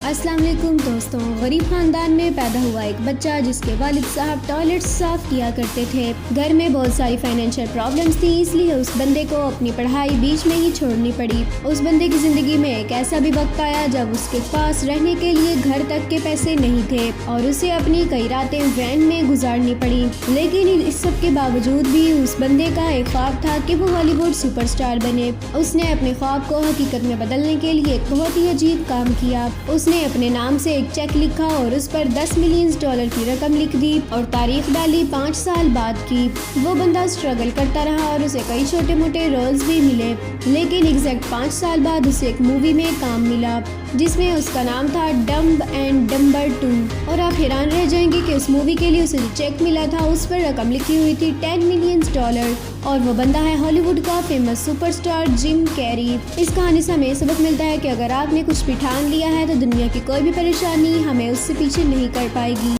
السلام علیکم دوستوں، غریب خاندان میں پیدا ہوا ایک بچہ جس کے والد صاحب ٹوائلٹ صاف کیا کرتے تھے۔ گھر میں بہت ساری فائنینشیل پرابلمز تھیں، اس لیے اس بندے کو اپنی پڑھائی بیچ میں ہی چھوڑنی پڑی۔ اس بندے کی زندگی میں ایک ایسا بھی وقت آیا جب اس کے پاس رہنے کے لیے گھر تک کے پیسے نہیں تھے اور اسے اپنی کئی راتیں وین میں گزارنی پڑی۔ لیکن اس سب کے باوجود بھی اس بندے کا ایک خواب تھا کہ وہ ہالی ووڈ سپر اسٹار بنے۔ اس نے اپنے خواب کو حقیقت میں بدلنے کے لیے ایک بہت ہی عجیب کام کیا۔ اس نے اپنے نام سے ایک چیک لکھا اور اس پر $10 ملین کی رقم لکھ دی اور تاریخ ڈالی 5 سال بعد کی۔ وہ بندہ اسٹرگل کرتا رہا اور اسے کئی چھوٹے موٹے رولز بھی ملے، لیکن ایگزیکٹ 5 سال بعد اسے ایک مووی میں کام ملا جس میں اس کا نام تھا ڈمب اینڈ ڈمبر 2۔ اور آپ حیران رہ جائیں گے کہ اس مووی کے لیے اسے جو چیک ملا تھا اس پر رقم لکھی ہوئی تھی $10 ملین، اور وہ بندہ ہے ہالی ووڈ کا فیمس سپر اسٹار جم کیری۔ اس کہانی سے ہمیں سبق ملتا ہے کہ اگر آپ نے کچھ بھی ٹھان لیا ہے تو دنیا کی کوئی بھی پریشانی ہمیں اس سے پیچھے نہیں کر پائے گی۔